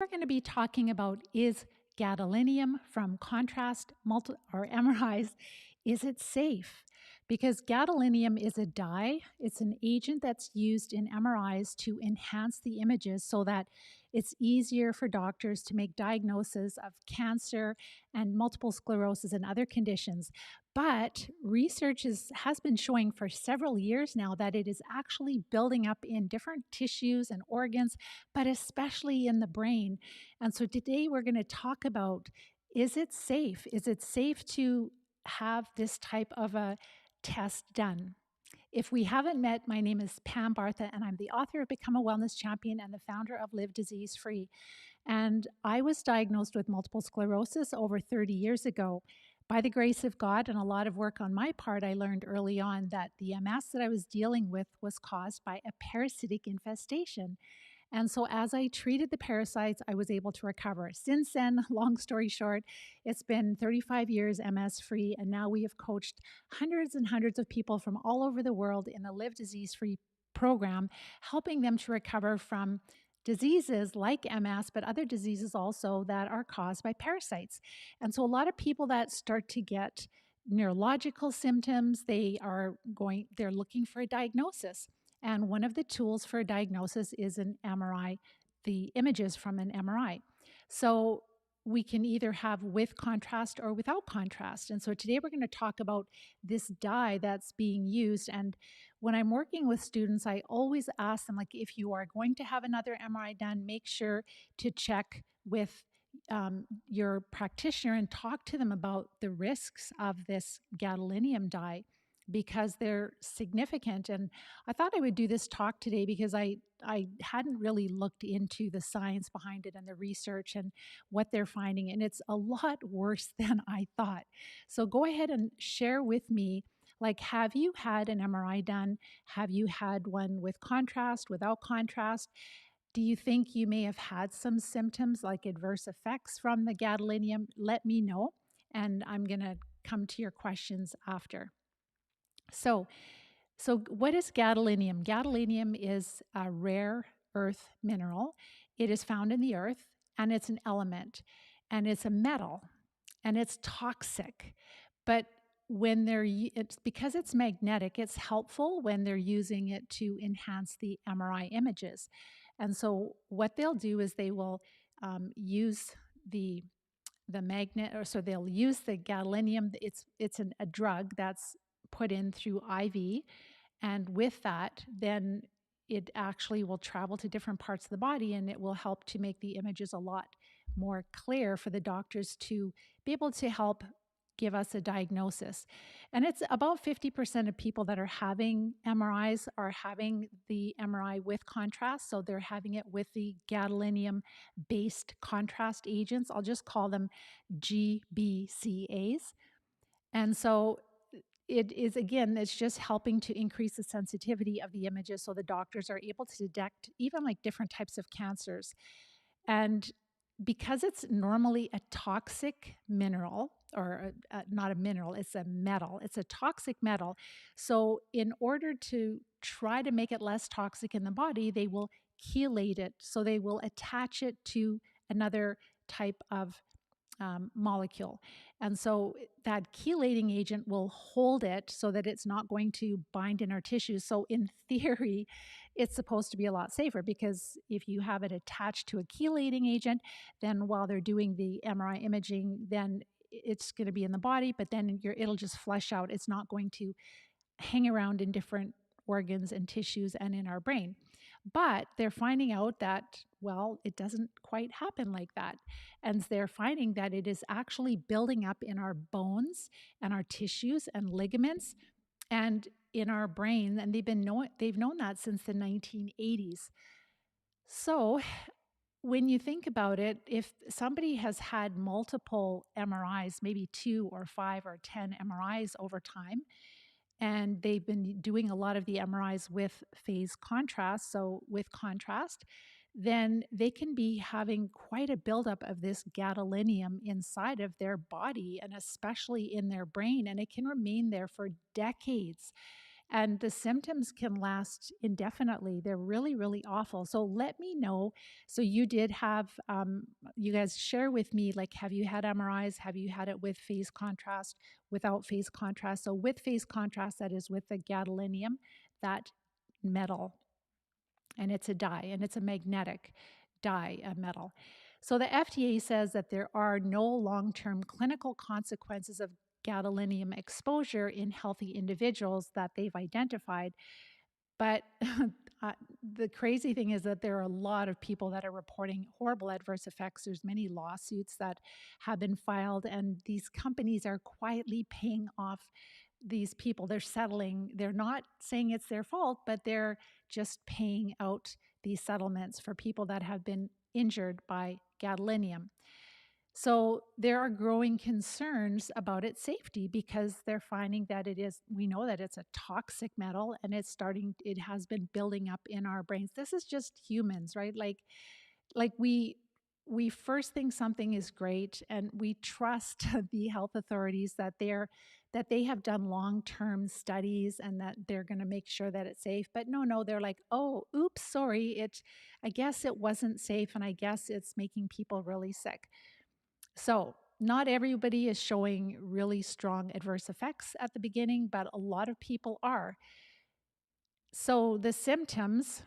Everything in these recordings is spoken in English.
We're going to be talking about, is gadolinium from contrast or MRIs, is it safe? Because gadolinium is a dye, it's an agent that's used in MRIs to enhance the images so that it's easier for doctors to make diagnoses of cancer and multiple sclerosis and other conditions. But research has been showing for several years now that it is actually building up in different tissues and organs, but especially in the brain. And so today we're going to talk about, is it safe? Is it safe to have this type of a test done? If we haven't met, my name is Pam Bartha, and I'm the author of Become a Wellness Champion and the founder of Live Disease Free. And I was diagnosed with multiple sclerosis over 30 years ago. By the grace of God and a lot of work on my part, I learned early on that the MS that I was dealing with was caused by a parasitic infestation. And so, as I treated the parasites, I was able to recover. Since then, long story short, it's been 35 years MS free, and now we have coached hundreds and hundreds of people from all over the world in the Live Disease Free program, helping them to recover from diseases like MS, but other diseases also that are caused by parasites. And so, a lot of people that start to get neurological symptoms, they're looking for a diagnosis. And one of the tools for diagnosis is an MRI, the images from an MRI. So we can either have with contrast or without contrast. And so today we're going to talk about this dye that's being used. And when I'm working with students, I always ask them, like, if you are going to have another MRI done, make sure to check with your practitioner and talk to them about the risks of this gadolinium dye, because they're significant. And I thought I would do this talk today because I hadn't really looked into the science behind it and the research and what they're finding. And it's a lot worse than I thought. So go ahead and share with me, like, have you had an MRI done? Have you had one with contrast, without contrast? Do you think you may have had some symptoms like adverse effects from the gadolinium? Let me know. And I'm going to come to your questions after. So, what is gadolinium? Gadolinium is a rare earth mineral. It is found in the earth, and it's an element, and it's a metal, and it's toxic. But it's because it's magnetic, it's helpful when they're using it to enhance the MRI images. And so what they'll do is they will use the magnet, or so they'll use the gadolinium. It's a drug that's put in through IV, and with that, then it actually will travel to different parts of the body, and it will help to make the images a lot more clear for the doctors to be able to help give us a diagnosis. And it's about 50% of people that are having MRIs are having the MRI with contrast. So they're having it with the gadolinium based contrast agents. I'll just call them GBCAs. And so it is, again, it's just helping to increase the sensitivity of the images so the doctors are able to detect even like different types of cancers. And because it's normally a toxic mineral, or not a mineral, it's a metal, it's a toxic metal. So in order to try to make it less toxic in the body, they will chelate it. So they will attach it to another type of molecule. And so that chelating agent will hold it so that it's not going to bind in our tissues. So in theory, it's supposed to be a lot safer, because if you have it attached to a chelating agent, then while they're doing the MRI imaging, then it's going to be in the body, but then it'll just flush out. It's not going to hang around in different organs and tissues and in our brain. But they're finding out that, well, it doesn't quite happen like that. And they're finding that it is actually building up in our bones and our tissues and ligaments and in our brain. And they've known that since the 1980s. So when you think about it, if somebody has had multiple MRIs, maybe 2 or 5 or 10 MRIs over time, and they've been doing a lot of the MRIs with phase contrast, so with contrast, then they can be having quite a buildup of this gadolinium inside of their body, and especially in their brain, and it can remain there for decades. And the symptoms can last indefinitely. They're really, really awful. So let me know. So you did have, you guys share with me, like, have you had MRIs? Have you had it with phase contrast, without phase contrast? So with phase contrast, that is with the gadolinium, that metal, and it's a dye, and it's a magnetic dye, a metal. So the FDA says that there are no long-term clinical consequences of gadolinium exposure in healthy individuals that they've identified. But the crazy thing is that there are a lot of people that are reporting horrible adverse effects. There's many lawsuits that have been filed, and these companies are quietly paying off these people. They're settling. They're not saying it's their fault, but they're just paying out these settlements for people that have been injured by gadolinium. So there are growing concerns about its safety because they're finding that we know that it's a toxic metal, and it has been building up in our brains. This is just humans, right? Like we first think something is great, and we trust the health authorities that they have done long-term studies and that they're going to make sure that it's safe. But no, they're like, oh, oops, sorry, I guess it wasn't safe, and I guess it's making people really sick. So not everybody is showing really strong adverse effects at the beginning, but a lot of people are. So the symptoms,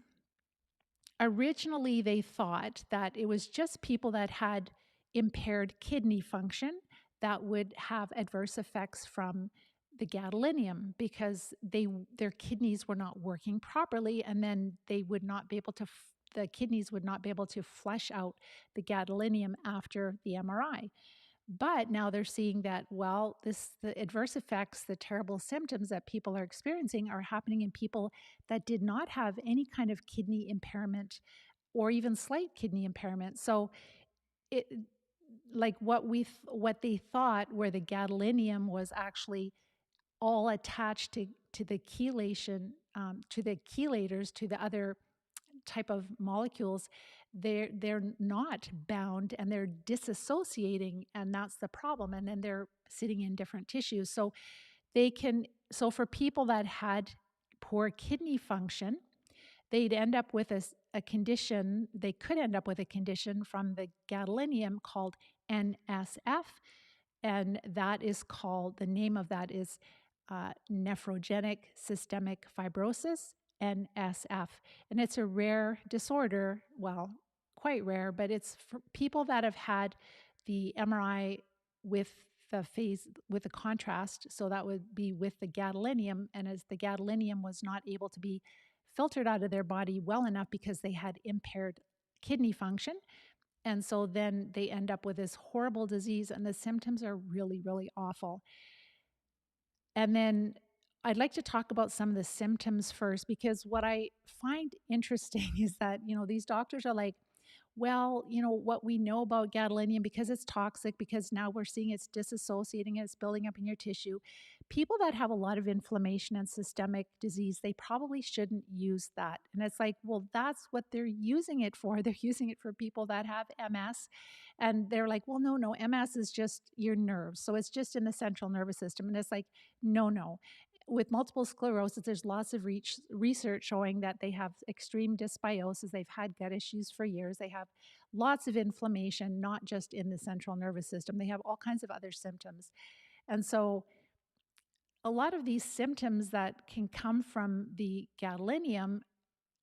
originally they thought that it was just people that had impaired kidney function that would have adverse effects from the gadolinium, because their kidneys were not working properly, and then they would not be able to the kidneys would not be able to flush out the gadolinium after the MRI. But now they're seeing that, well, the adverse effects, the terrible symptoms that people are experiencing are happening in people that did not have any kind of kidney impairment or even slight kidney impairment. So it like what they thought, where the gadolinium was actually all attached to the chelation, to the chelators, to the other type of molecules, they're not bound, and they're disassociating, and that's the problem. And then they're sitting in different tissues. So for people that had poor kidney function, they'd end up with a condition. They could end up with a condition from the gadolinium called NSF, and the name of that is nephrogenic systemic fibrosis, NSF. And it's a rare disorder, well, quite rare, but it's for people that have had the MRI with with the contrast. So that would be with the gadolinium. And as the gadolinium was not able to be filtered out of their body well enough because they had impaired kidney function. And so then they end up with this horrible disease, and the symptoms are really, really awful. And then I'd like to talk about some of the symptoms first, because what I find interesting is that, these doctors are like, well, what we know about gadolinium, because it's toxic, because now we're seeing it's disassociating, it's building up in your tissue. People that have a lot of inflammation and systemic disease, they probably shouldn't use that. And it's like, well, that's what they're using it for. They're using it for people that have MS. And they're like, well, no, MS is just your nerves. So it's just in the central nervous system. And it's like, no. With multiple sclerosis, there's lots of research showing that they have extreme dysbiosis. They've had gut issues for years. They have lots of inflammation, not just in the central nervous system. They have all kinds of other symptoms. And so a lot of these symptoms that can come from the gadolinium,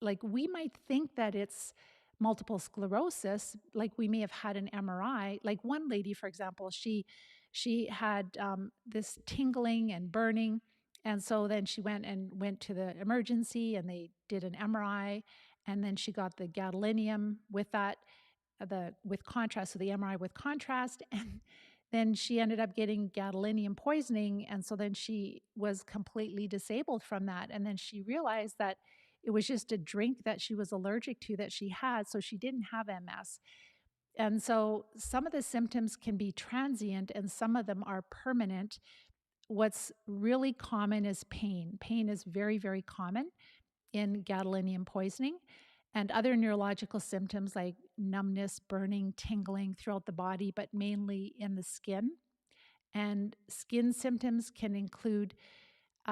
like, we might think that it's multiple sclerosis, like we may have had an MRI. Like one lady, for example, she had this tingling and burning, and so then she went to the emergency, and they did an MRI, and then she got the gadolinium with that, with contrast, so the MRI with contrast, and then she ended up getting gadolinium poisoning, and so then she was completely disabled from that. And then she realized that it was just a drink that she was allergic to that she had, so she didn't have MS. And so some of the symptoms can be transient, and some of them are permanent. What's really common is pain. Pain is very, very common in gadolinium poisoning, and other neurological symptoms like numbness, burning, tingling throughout the body, but mainly in the skin. And skin symptoms can include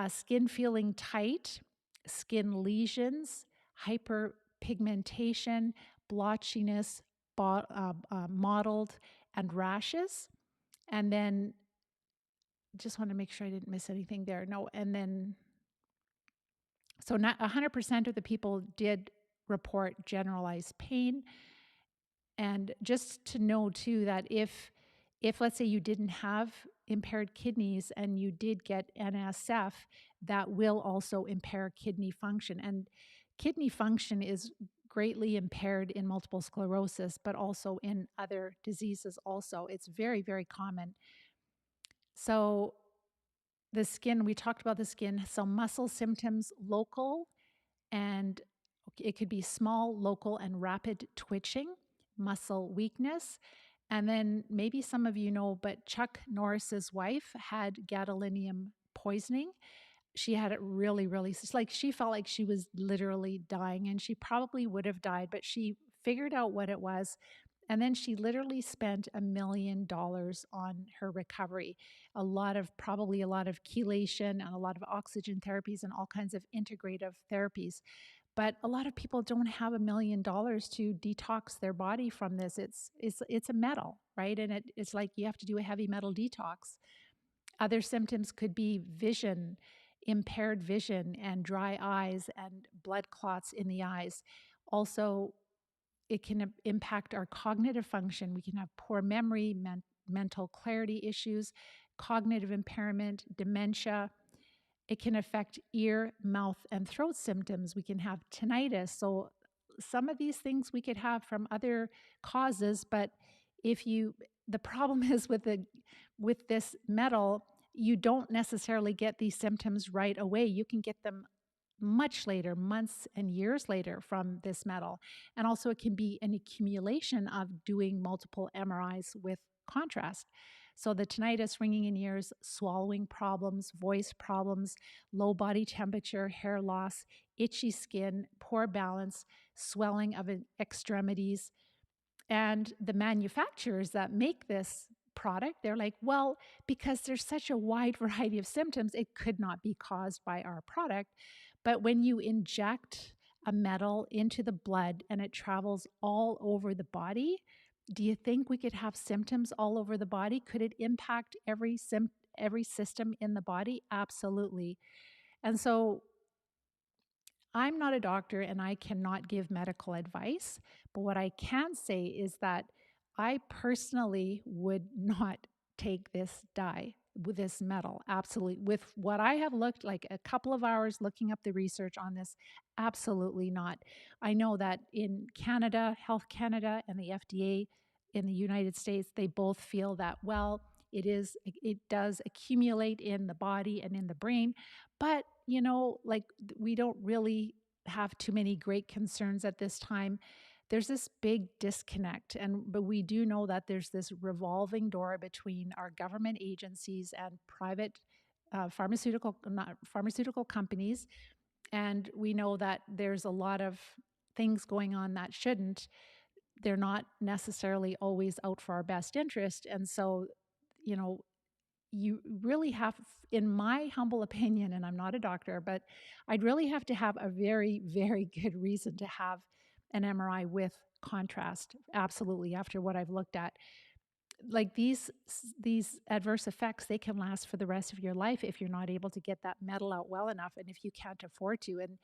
skin feeling tight, skin lesions, hyperpigmentation, blotchiness, mottled, and rashes. And then just want to make sure I didn't miss anything there. No, and then so not 100% of the people did report generalized pain. And just to know too that if let's say you didn't have impaired kidneys and you did get NSF, that will also impair kidney function. And kidney function is greatly impaired in multiple sclerosis, but also in other diseases also. It's very, very common. So the skin, we talked about the skin. So muscle symptoms, local, and it could be small, local, and rapid twitching, muscle weakness. And then maybe some of you know, but Chuck Norris's wife had gadolinium poisoning. She had it really, really, it's like she felt like she was literally dying, and she probably would have died, but she figured out what it was. And then she literally spent $1 million on her recovery. Probably a lot of chelation and a lot of oxygen therapies and all kinds of integrative therapies. But a lot of people don't have $1 million to detox their body from this. It's a metal, right? And it's like you have to do a heavy metal detox. Other symptoms could be vision, impaired vision, and dry eyes and blood clots in the eyes. Also, it can impact our cognitive function. We can have poor memory, mental clarity issues, cognitive impairment, dementia. It can affect ear, mouth, and throat symptoms. We can have tinnitus. So some of these things we could have from other causes, but the problem is with this metal, you don't necessarily get these symptoms right away. You can get them much later, months and years later from this metal. And also it can be an accumulation of doing multiple MRIs with contrast. So the tinnitus, ringing in ears, swallowing problems, voice problems, low body temperature, hair loss, itchy skin, poor balance, swelling of extremities. And the manufacturers that make this product, they're like, well, because there's such a wide variety of symptoms, it could not be caused by our product. But when you inject a metal into the blood and it travels all over the body, do you think we could have symptoms all over the body? Could it impact every system in the body? Absolutely. And so I'm not a doctor and I cannot give medical advice, but what I can say is that I personally would not take this dye with this metal. Absolutely. With what I have looked like a couple of hours looking up the research on this, absolutely not. I know that in Canada, Health Canada and the FDA in the United States, they both feel that, well, it does accumulate in the body and in the brain, but like we don't really have too many great concerns at this time. There's this big disconnect, but we do know that there's this revolving door between our government agencies and private pharmaceutical companies, and we know that there's a lot of things going on that shouldn't. They're not necessarily always out for our best interest, and so you know you really have, in my humble opinion, and I'm not a doctor, but I'd really have to have a very, very good reason to have an MRI with contrast. Absolutely, after what I've looked at. Like these adverse effects, they can last for the rest of your life if you're not able to get that metal out well enough and if you can't afford to. And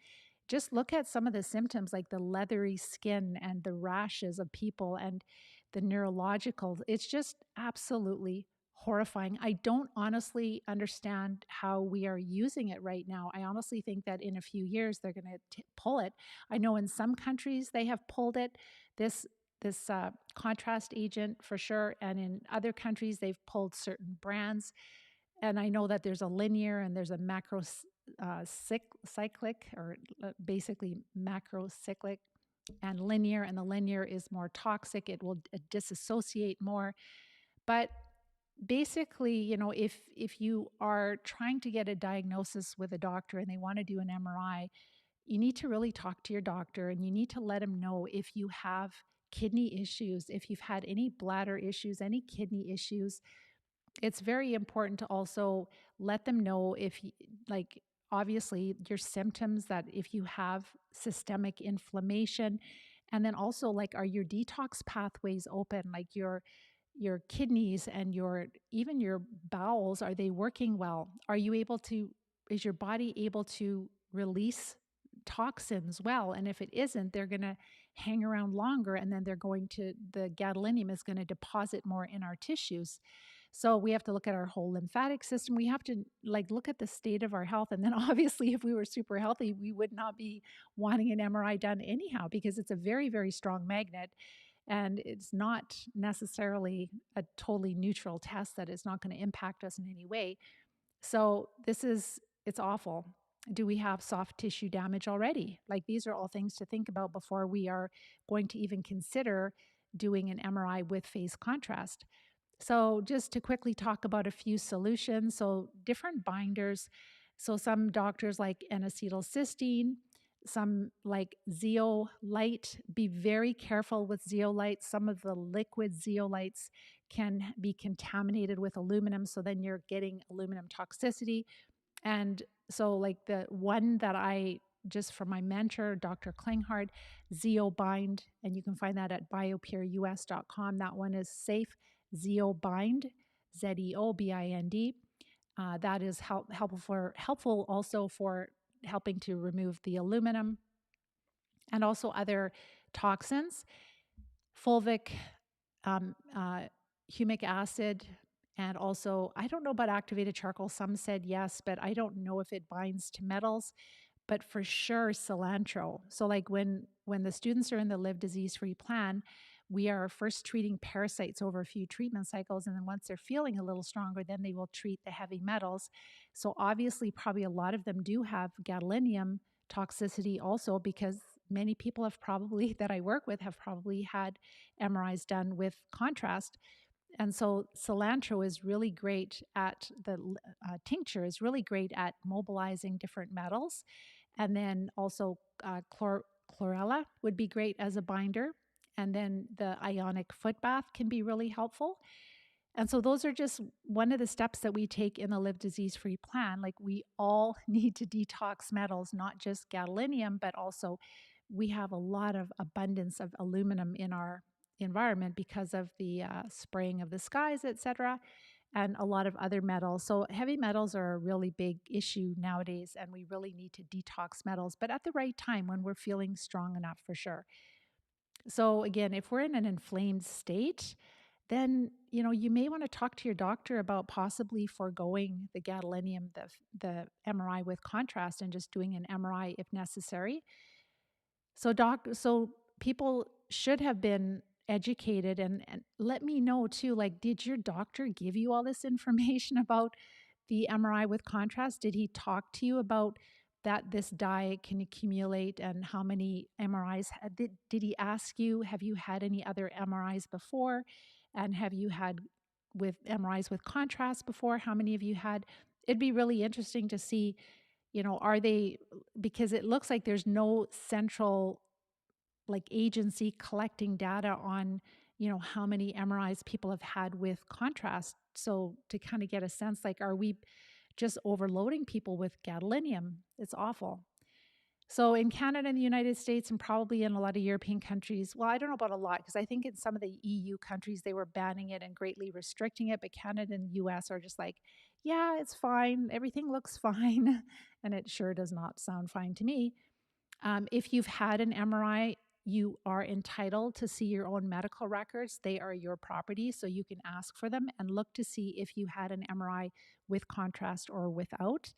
just look at some of the symptoms like the leathery skin and the rashes of people and the neurological. It's just absolutely horrifying. I don't honestly understand how we are using it right now. I honestly think that in a few years they're going to pull it. I know in some countries they have pulled it, this contrast agent for sure, and in other countries they've pulled certain brands. And I know that there's a linear and there's a cyclic, or basically macrocyclic and linear, and the linear is more toxic. It will disassociate more. But basically, if you are trying to get a diagnosis with a doctor and they want to do an MRI, you need to really talk to your doctor and you need to let him know if you have kidney issues, if you've had any bladder issues, any kidney issues. it's very important to also let them know if you, like, obviously your symptoms, that if you have systemic inflammation, and then also, like, are your detox pathways open, like your kidneys and your even your bowels, are they working well? Are you able to, is your body able to release toxins well? And if it isn't, they're going to hang around longer, and then they're going to, the gadolinium is going to deposit more in our tissues. So we have to look at our whole lymphatic system. We have to, like, look at the state of our health. And then obviously if we were super healthy, we would not be wanting an MRI done anyhow, because it's a very, very strong magnet, and it's not necessarily a totally neutral test that is not going to impact us in any way. So this is, it's awful. Do we have soft tissue damage already? Like, these are all things to think about before we are going to even consider doing an MRI with phase contrast. So, just to quickly talk about a few solutions. So, different binders. So, some doctors like N-acetylcysteine, some like zeolite. Be very careful with zeolite. Some of the liquid zeolites can be contaminated with aluminum, so then you're getting aluminum toxicity. And so, like, the one that I, just from my mentor, Dr. Klinghardt, ZeoBind, and you can find that at biopureus.com. That one is safe. ZeoBind, ZeoBind. That is helpful also for helping to remove the aluminum and also other toxins. Fulvic, um, uh, humic acid, and also, I don't know about activated charcoal. Some said yes, but I don't know if it binds to metals. But for sure, cilantro. So, like, when the students are in the Live Disease Free plan, we are first treating parasites over a few treatment cycles, and then once they're feeling a little stronger, then they will treat the heavy metals. So obviously, probably a lot of them do have gadolinium toxicity also, because many people have probably, that I work with, have probably had MRIs done with contrast. And so cilantro is really great at the tincture is really great at mobilizing different metals. And then also chlorella would be great as a binder. And then the ionic foot bath can be really helpful. And so those are just one of the steps that we take in the Live Disease Free plan. Like, we all need to detox metals, not just gadolinium, but also we have a lot of abundance of aluminum in our environment because of the spraying of the skies, etc., and a lot of other metals. So heavy metals are a really big issue nowadays, and we really need to detox metals, but at the right time when we're feeling strong enough, for sure. So again, if we're in an inflamed state, then you may want to talk to your doctor about possibly foregoing the gadolinium, the MRI with contrast, and just doing an MRI if necessary. So people should have been educated, and let me know too, like, did your doctor give you all this information about the MRI with contrast? Did he talk to you about that this dye can accumulate and how many MRIs? Did he ask you, have you had any other MRIs before? And have you had with MRIs with contrast before? How many have you had? It'd be really interesting to see, are they, because it looks like there's no central, like, agency collecting data on, how many MRIs people have had with contrast. So to kind of get a sense, like, are we just overloading people with gadolinium? It's awful. So in Canada and the United States, and probably in a lot of European countries, well, I don't know about a lot, because I think in some of the EU countries they were banning it and greatly restricting it, but Canada and the US are just like, yeah, it's fine, everything looks fine. And it sure does not sound fine to me. If you've had an MRI, you are entitled to see your own medical records. They are your property, so you can ask for them and look to see if you had an MRI with contrast or without.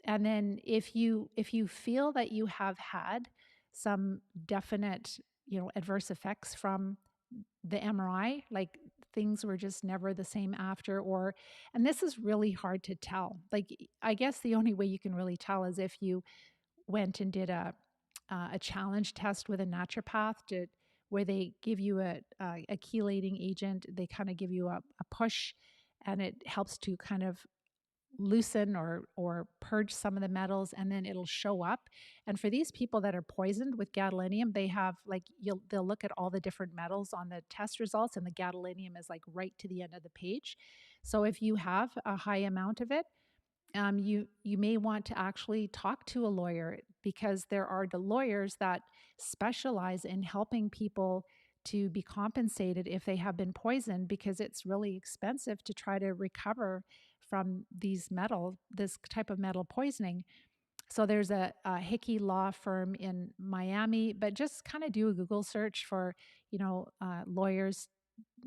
And then if you feel that you have had some definite, adverse effects from the MRI, like things were just never the same after, or, and this is really hard to tell. Like, I guess the only way you can really tell is if you went and did a challenge test with a naturopath, where they give you a chelating agent. They kind of give you a push, and it helps to kind of loosen or purge some of the metals, and then it'll show up. And for these people that are poisoned with gadolinium, they have like they'll look at all the different metals on the test results, and the gadolinium is like right to the end of the page. So if you have a high amount of it, you may want to actually talk to a lawyer, because there are the lawyers that specialize in helping people to be compensated if they have been poisoned, because it's really expensive to try to recover from this type of metal poisoning. So there's a Hickey law firm in Miami, but just kind of do a Google search for, lawyers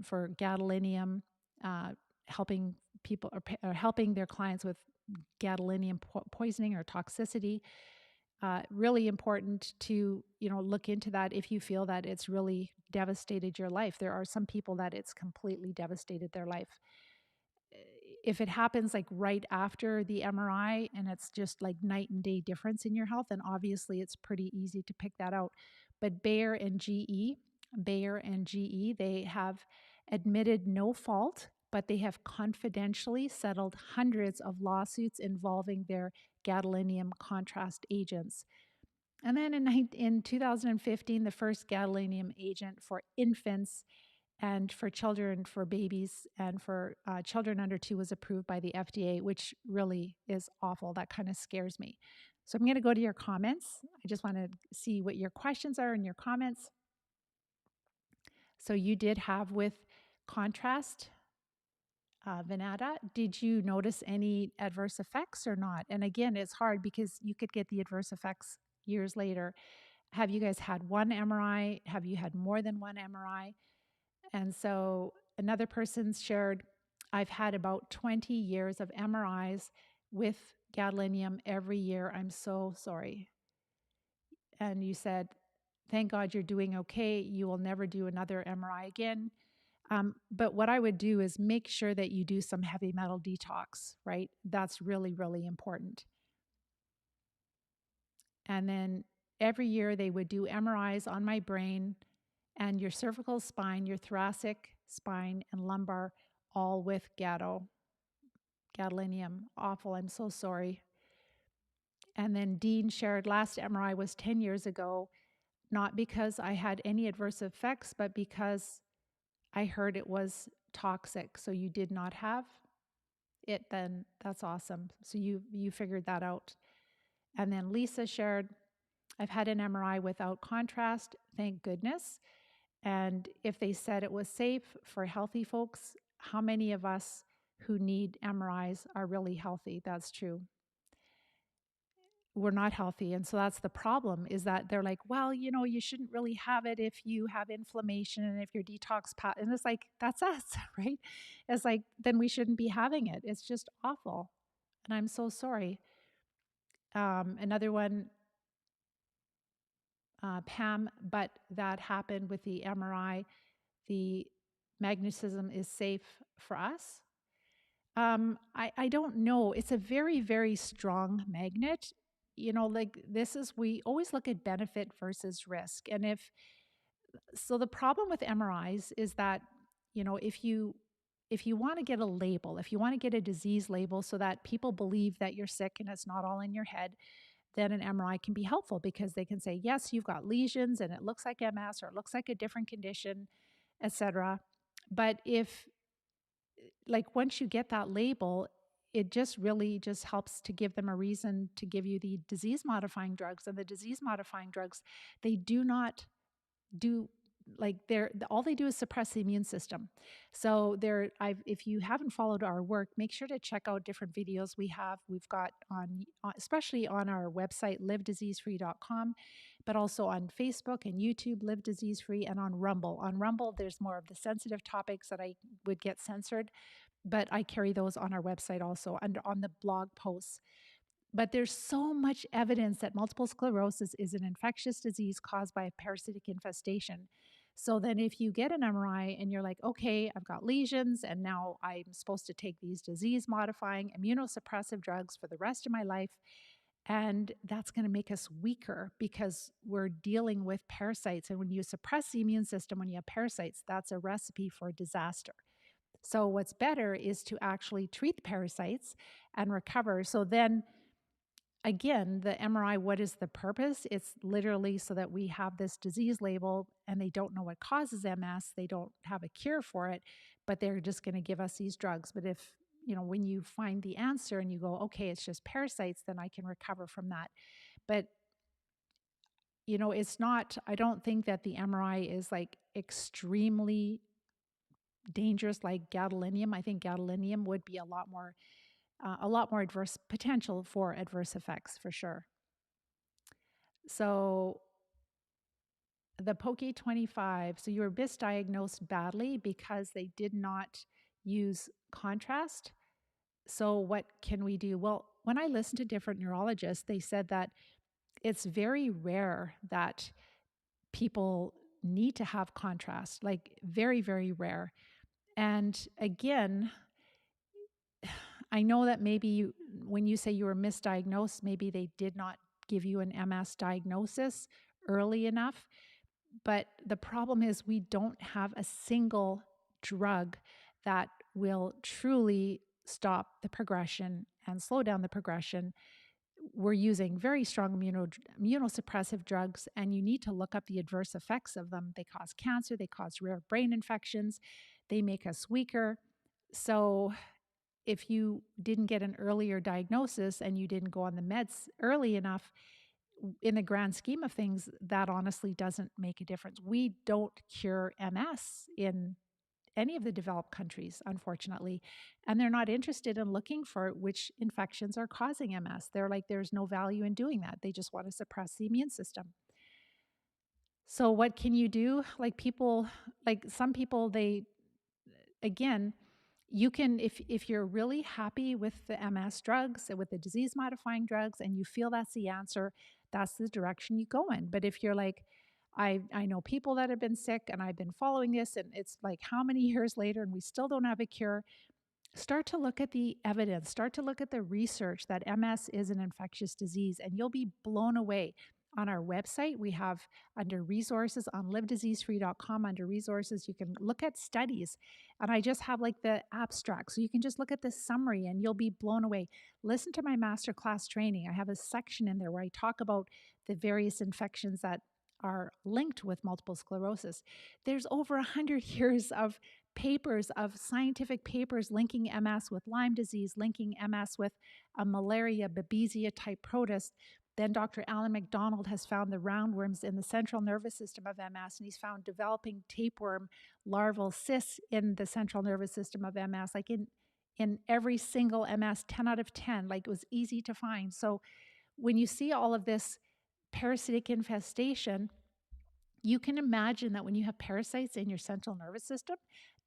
for gadolinium, uh, helping people or helping their clients with gadolinium poisoning or toxicity. Really important to look into that if you feel that it's really devastated your life. There are some people that it's completely devastated their life. If it happens like right after the MRI and it's just like night and day difference in your health, then obviously it's pretty easy to pick that out. But Bayer and GE, they have admitted no fault, but they have confidentially settled hundreds of lawsuits involving their gadolinium contrast agents. And then in 2015, the first gadolinium agent for infants and for children, for babies, and for children under 2 was approved by the FDA, which really is awful. That kind of scares me. So I'm going to go to your comments. I just want to see what your questions are in your comments. So you did have with contrast, Vanada, did you notice any adverse effects or not? And again, it's hard because you could get the adverse effects years later. Have you guys had one MRI? Have you had more than one MRI? And so another person shared, I've had about 20 years of MRIs with gadolinium every year. I'm so sorry. And you said, thank God you're doing okay. You will never do another MRI again. But what I would do is make sure that you do some heavy metal detox, right? That's really, really important. And then every year they would do MRIs on my brain and your cervical spine, your thoracic spine, and lumbar, all with gadolinium. Awful. I'm so sorry. And then Dean shared, last MRI was 10 years ago, not because I had any adverse effects, but because I heard it was toxic. So you did not have it, then that's awesome. So you figured that out. And then Lisa shared, I've had an MRI without contrast, thank goodness. And if they said it was safe for healthy folks, how many of us who need MRIs are really healthy? That's true. We're not healthy. And so that's the problem, is that they're like, well, you shouldn't really have it if you have inflammation and if your detox and it's like, that's us, right? It's like, then we shouldn't be having it. It's just awful. And I'm so sorry. Another one, Pam, but that happened with the MRI. The magnetism is safe for us. I don't know. It's a very, very strong magnet. Like we always look at benefit versus risk. And so the problem with MRIs is that, if you want to get a label, if you want to get a disease label so that people believe that you're sick and it's not all in your head, then an MRI can be helpful, because they can say, yes, you've got lesions and it looks like MS or it looks like a different condition, etc. But once you get that label, it just really just helps to give them a reason to give you the disease modifying drugs. And the disease modifying drugs, they do not do, all they do is suppress the immune system. So if you haven't followed our work, make sure to check out different videos we've got especially on our website, livediseasefree.com, but also on Facebook and YouTube, Live Disease Free, and on Rumble. On Rumble, there's more of the sensitive topics that I would get censored, but I carry those on our website also and on the blog posts. But there's so much evidence that multiple sclerosis is an infectious disease caused by a parasitic infestation. So then if you get an MRI and you're like, okay, I've got lesions and now I'm supposed to take these disease modifying immunosuppressive drugs for the rest of my life, and that's going to make us weaker because we're dealing with parasites. And when you suppress the immune system, when you have parasites, that's a recipe for disaster. So what's better is to actually treat the parasites and recover. So then again, the MRI, what is the purpose? It's literally so that we have this disease label and they don't know what causes MS. They don't have a cure for it, but they're just going to give us these drugs. But if, when you find the answer and you go, okay, it's just parasites, then I can recover from that. But, it's not, I don't think that the MRI is like extremely dangerous like gadolinium. I think gadolinium would be a lot more adverse potential for adverse effects for sure. So the POCA 25, so you were misdiagnosed badly because they did not use contrast. So what can we do? Well, when I listened to different neurologists, they said that it's very rare that people need to have contrast, like very, very rare. And again, I know that maybe when you say you were misdiagnosed, maybe they did not give you an MS diagnosis early enough. But the problem is we don't have a single drug that will truly stop the progression and slow down the progression. We're using very strong immunosuppressive drugs, and you need to look up the adverse effects of them. They cause cancer, they cause rare brain infections, they make us weaker. So if you didn't get an earlier diagnosis and you didn't go on the meds early enough, in the grand scheme of things, that honestly doesn't make a difference. We don't cure MS in any of the developed countries, unfortunately. And they're not interested in looking for which infections are causing MS. They're like, there's no value in doing that. They just want to suppress the immune system. So what can you do? Some people, again, you can, if you're really happy with the MS drugs, with the disease modifying drugs, and you feel that's the answer, that's the direction you go in. But if you're like, I know people that have been sick and I've been following this and it's like how many years later and we still don't have a cure, start to look at the evidence, start to look at the research that MS is an infectious disease, and you'll be blown away. On our website, we have under resources on livediseasefree.com, under resources, you can look at studies. And I just have like the abstract. So you can just look at the summary and you'll be blown away. Listen to my masterclass training. I have a section in there where I talk about the various infections that are linked with multiple sclerosis. There's over 100 years of scientific papers linking MS with Lyme disease, linking MS with a malaria babesia type protist. Then Dr. Alan McDonald has found the roundworms in the central nervous system of MS, and he's found developing tapeworm larval cysts in the central nervous system of MS, like in every single MS, 10 out of 10, like it was easy to find. So when you see all of this parasitic infestation, you can imagine that when you have parasites in your central nervous system,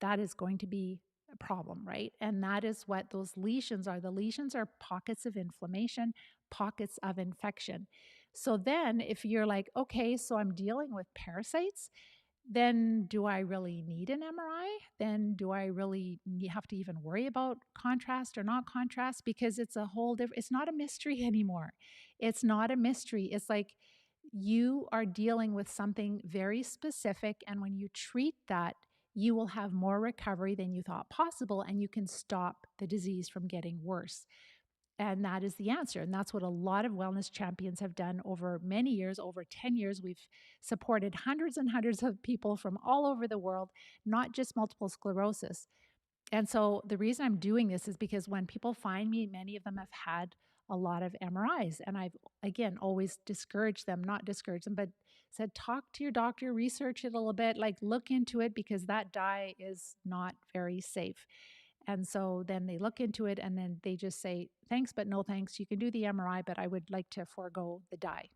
that is going to be a problem, right? And that is what those lesions are. The lesions are pockets of inflammation, pockets of infection. So then if you're like, okay, so I'm dealing with parasites, then do I really need an MRI? Then do I really have to even worry about contrast or not contrast? Because it's a whole different, it's not a mystery anymore. It's not a mystery. It's like you are dealing with something very specific. And when you treat that, you will have more recovery than you thought possible, and you can stop the disease from getting worse. And that is the answer. And that's what a lot of wellness champions have done over many years. Over 10 years, we've supported hundreds and hundreds of people from all over the world, not just multiple sclerosis. And so the reason I'm doing this is because when people find me, many of them have had a lot of MRIs. And I've, again, always not discouraged them, but said, talk to your doctor, research it a little bit, like look into it, because that dye is not very safe. And so then they look into it and then they just say, thanks, but no thanks. You can do the MRI, but I would like to forego the dye.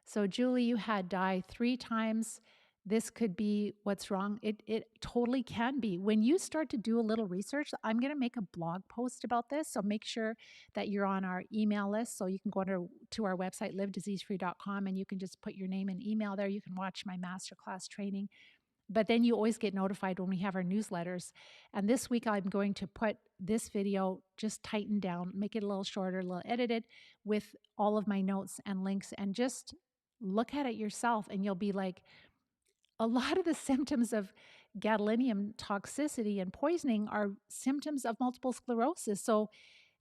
So Julie, you had dye 3 times. This could be what's wrong. It totally can be. When you start to do a little research, I'm going to make a blog post about this. So make sure that you're on our email list. So you can go to our website, livediseasefree.com, and you can just put your name and email there. You can watch my masterclass training. But then you always get notified when we have our newsletters. And this week I'm going to put this video just tightened down, make it a little shorter, a little edited with all of my notes and links, and just look at it yourself and you'll be like, a lot of the symptoms of gadolinium toxicity and poisoning are symptoms of multiple sclerosis. So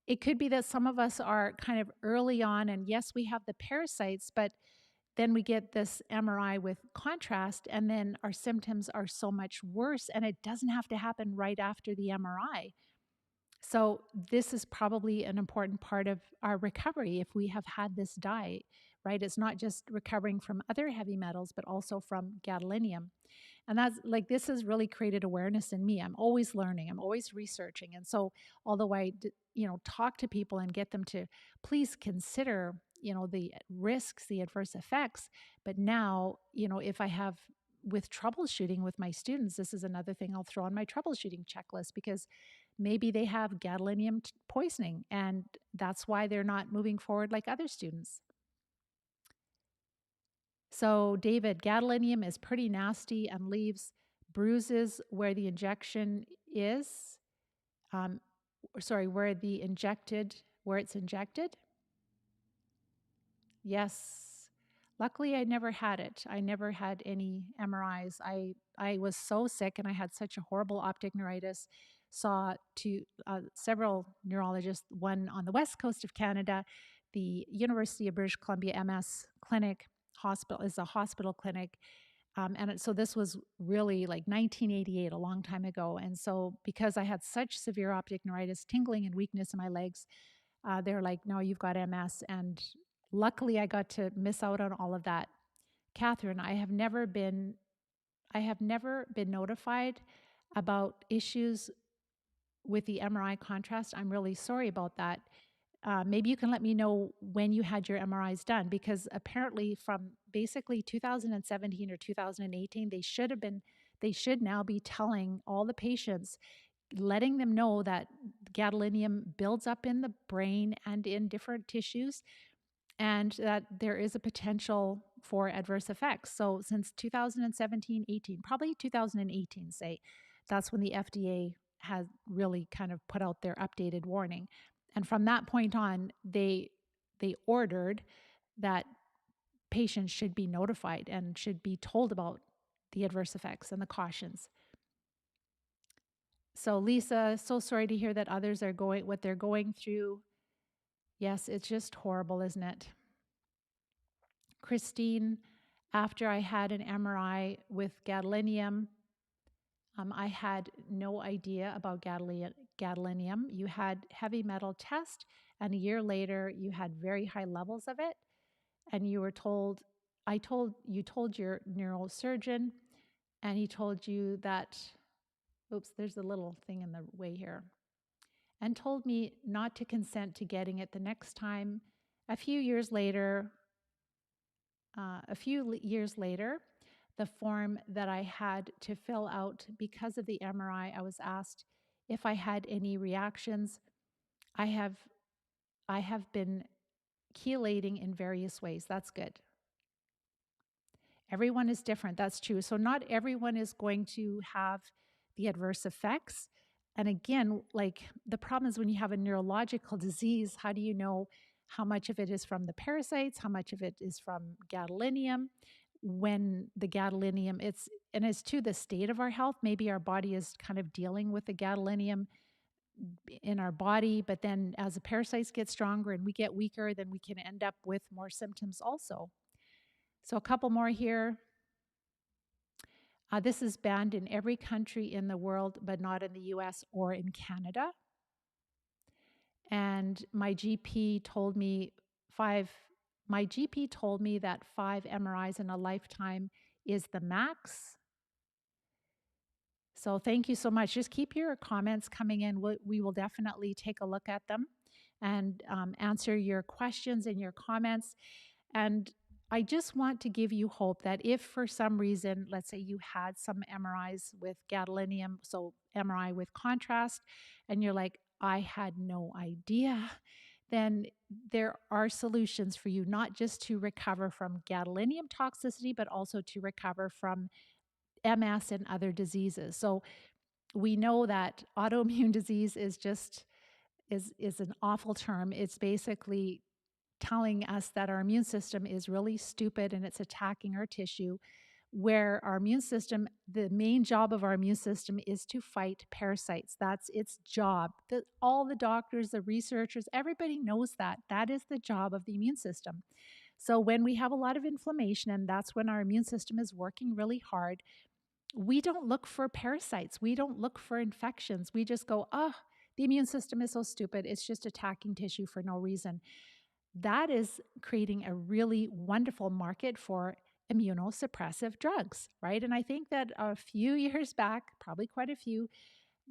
it could be that some of us are kind of early on, and yes, we have the parasites, but then we get this MRI with contrast, and then our symptoms are so much worse, and it doesn't have to happen right after the MRI. So, this is probably an important part of our recovery if we have had this diet, right? It's not just recovering from other heavy metals, but also from gadolinium. And that's like, this has really created awareness in me. I'm always learning, I'm always researching. And so, although talk to people and get them to please consider, the risks, the adverse effects. But now, if I have with troubleshooting with my students, this is another thing I'll throw on my troubleshooting checklist because maybe they have gadolinium poisoning and that's why they're not moving forward like other students. So, David, gadolinium is pretty nasty and leaves bruises where the injection is. Um, where it's injected. Yes. Luckily, I never had it. I never had any MRIs. I was so sick and I had such a horrible optic neuritis. Saw several neurologists, one on the west coast of Canada, the University of British Columbia MS clinic hospital is a hospital clinic. So this was really like 1988, a long time ago. And so because I had such severe optic neuritis, tingling and weakness in my legs, they're like, no, you've got MS. And luckily I got to miss out on all of that. Catherine, I have never been notified about issues with the MRI contrast. I'm really sorry about that. Maybe you can let me know when you had your MRIs done, because apparently from basically 2017 or 2018, they should now be telling all the patients, letting them know that gadolinium builds up in the brain and in different tissues, and that there is a potential for adverse effects. So since 2017, 18, probably 2018, say, that's when the FDA has really kind of put out their updated warning. And from that point on, they ordered that patients should be notified and should be told about the adverse effects and the cautions. So Lisa, so sorry to hear that others are going what they're going through. Yes, it's just horrible, isn't it? Christine, after I had an MRI with gadolinium, I had no idea about gadolinium. You had heavy metal test, and a year later, you had very high levels of it. And you were told, you told your neurosurgeon, and he told you that, oops, there's a little thing in the way here, and told me not to consent to getting it the next time. A few years later, the form that I had to fill out because of the MRI, I was asked if I had any reactions. I have been chelating in various ways. That's good. Everyone is different. That's true. So not everyone is going to have the adverse effects. And again, like the problem is when you have a neurological disease, how do you know how much of it is from the parasites, how much of it is from gadolinium? When the gadolinium, it's to the state of our health. Maybe our body is kind of dealing with the gadolinium in our body, but then as the parasites get stronger and we get weaker, then we can end up with more symptoms also. So a couple more here. This is banned in every country in the world, but not in the US or in Canada. And my GP told me that 5 MRIs in a lifetime is the max. So thank you so much. Just keep your comments coming in. We will definitely take a look at them and answer your questions and your comments. And I just want to give you hope that if for some reason, let's say you had some MRIs with gadolinium, so MRI with contrast, and you're like, I had no idea, then there are solutions for you, not just to recover from gadolinium toxicity, but also to recover from MS and other diseases. So we know that autoimmune disease is an awful term. It's basically telling us that our immune system is really stupid and it's attacking our tissue. where our immune system, the main job of our immune system is to fight parasites. That's its job. All the doctors, the researchers, everybody knows that. That is the job of the immune system. So when we have a lot of inflammation, and that's when our immune system is working really hard, we don't look for parasites. We don't look for infections. We just go, oh, the immune system is so stupid. It's just attacking tissue for no reason. That is creating a really wonderful market for immunosuppressive drugs, right? And I think that a few years back, probably quite a few,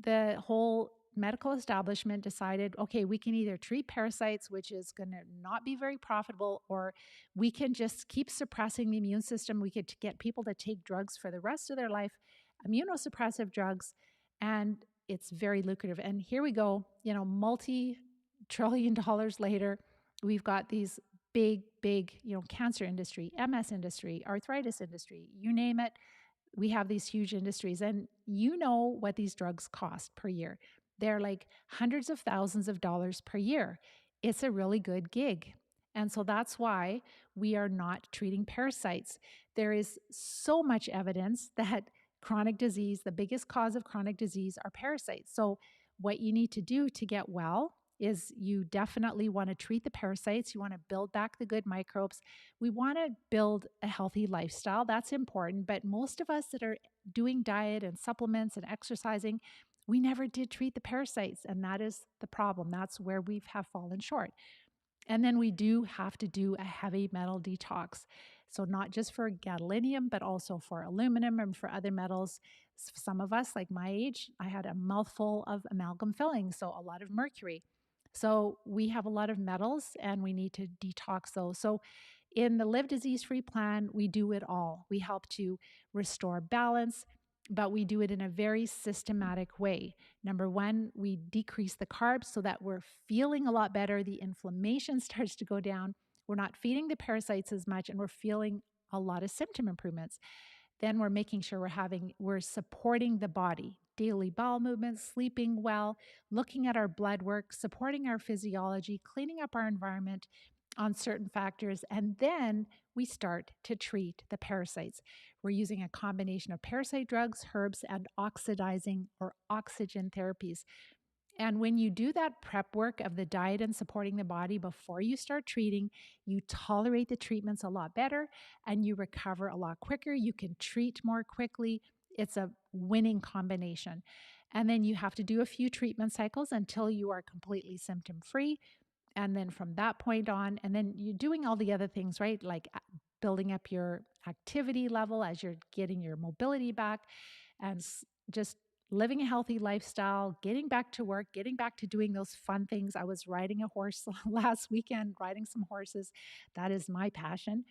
the whole medical establishment decided, okay, we can either treat parasites, which is going to not be very profitable, or we can just keep suppressing the immune system. We could get people to take drugs for the rest of their life, immunosuppressive drugs, and it's very lucrative. And here we go, multi-trillion dollars later, we've got these big, cancer industry, MS industry, arthritis industry, you name it. We have these huge industries, and you know what these drugs cost per year. They're like hundreds of thousands of dollars per year. It's a really good gig. And so that's why we are not treating parasites. There is so much evidence that chronic disease, the biggest cause of chronic disease, are parasites. So what you need to do to get well is you definitely want to treat the parasites. You want to build back the good microbes. We want to build a healthy lifestyle. That's important. But most of us that are doing diet and supplements and exercising, we never did treat the parasites. And that is the problem. That's where we have fallen short. And then we do have to do a heavy metal detox. So not just for gadolinium, but also for aluminum and for other metals. Some of us, like my age, I had a mouthful of amalgam fillings, so a lot of mercury. So we have a lot of metals and we need to detox those. So in the Live Disease Free plan, we do it all. We help to restore balance, but we do it in a very systematic way. Number one, we decrease the carbs so that we're feeling a lot better. The inflammation starts to go down. We're not feeding the parasites as much, and we're feeling a lot of symptom improvements. Then we're making sure we're supporting the body, daily bowel movements, sleeping well, looking at our blood work, supporting our physiology, cleaning up our environment on certain factors, and then we start to treat the parasites. We're using a combination of parasite drugs, herbs, and oxidizing or oxygen therapies. And when you do that prep work of the diet and supporting the body before you start treating, you tolerate the treatments a lot better and you recover a lot quicker. You can treat more quickly. It's a winning combination. And then you have to do a few treatment cycles until you are completely symptom free. And then from that point on, and then you're doing all the other things, right? Like building up your activity level as you're getting your mobility back and just living a healthy lifestyle, getting back to work, getting back to doing those fun things. I was riding a horse last weekend, riding some horses. That is my passion.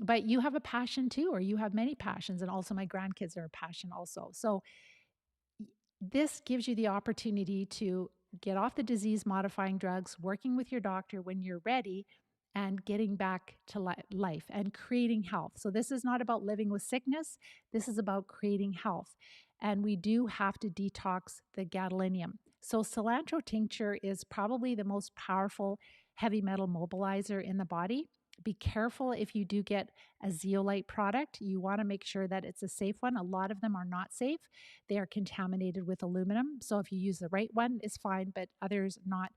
But you have a passion too, or you have many passions. And also my grandkids are a passion also. So this gives you the opportunity to get off the disease modifying drugs, working with your doctor when you're ready, and getting back to life and creating health. So this is not about living with sickness. This is about creating health. And we do have to detox the gadolinium. So cilantro tincture is probably the most powerful heavy metal mobilizer in the body. Be careful if you do get a zeolite product. You want to make sure that it's a safe one. A lot of them are not safe. They are contaminated with aluminum. So if you use the right one, it's fine, but others not.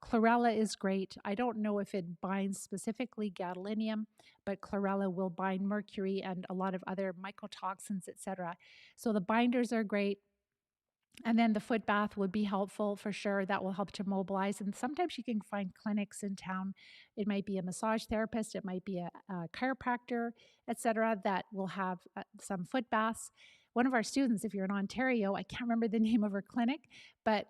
Chlorella is great. I don't know if it binds specifically gadolinium, but chlorella will bind mercury and a lot of other mycotoxins, etc. So the binders are great. And then the foot bath would be helpful for sure. That will help to mobilize. And sometimes you can find clinics in town. It might be a massage therapist, it might be a chiropractor, etc., that will have some foot baths. One of our students, if you're in Ontario, I can't remember the name of her clinic, but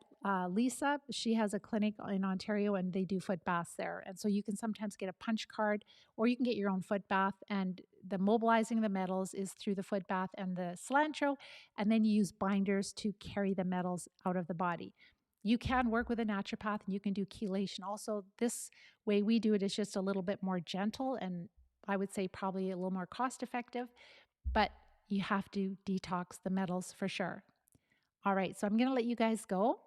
Lisa, she has a clinic in Ontario and they do foot baths there. And so you can sometimes get a punch card or you can get your own foot bath, and the mobilizing the metals is through the foot bath and the cilantro, and then you use binders to carry the metals out of the body. You can work with a naturopath and you can do chelation also. This way we do it is just a little bit more gentle and I would say probably a little more cost effective, but you have to detox the metals for sure. All right, so I'm going to let you guys go.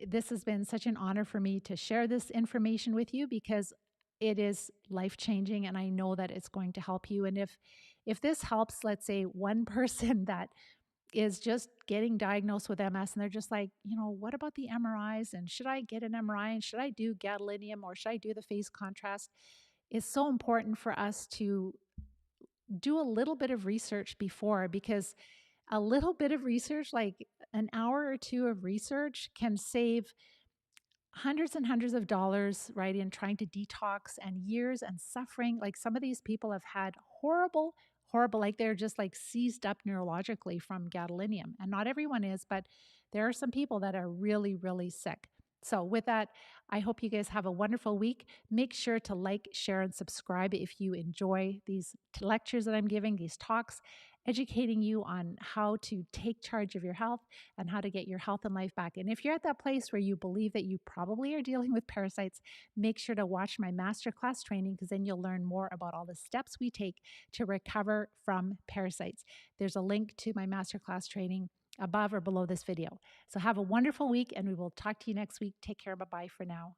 This has been such an honor for me to share this information with you because it is life-changing and I know that it's going to help you. And if if this helps, let's say, one person that is just getting diagnosed with MS and they're just like, what about the MRIs? And should I get an MRI? And should I do gadolinium or should I do the phase contrast? It's so important for us to do a little bit of research before, because a little bit of research, like an hour or two of research, can save hundreds and hundreds of dollars, right, in trying to detox, and years and suffering. Like some of these people have had horrible, like they're just like seized up neurologically from gadolinium. And not everyone is, but there are some people that are really, really sick. So, with that, I hope you guys have a wonderful week. Make sure to like, share, and subscribe if you enjoy these lectures that I'm giving, these talks, educating you on how to take charge of your health and how to get your health and life back. And if you're at that place where you believe that you probably are dealing with parasites, make sure to watch my masterclass training, because then you'll learn more about all the steps we take to recover from parasites. There's a link to my masterclass training above or below this video. So have a wonderful week, and we will talk to you next week. Take care. Bye-bye for now.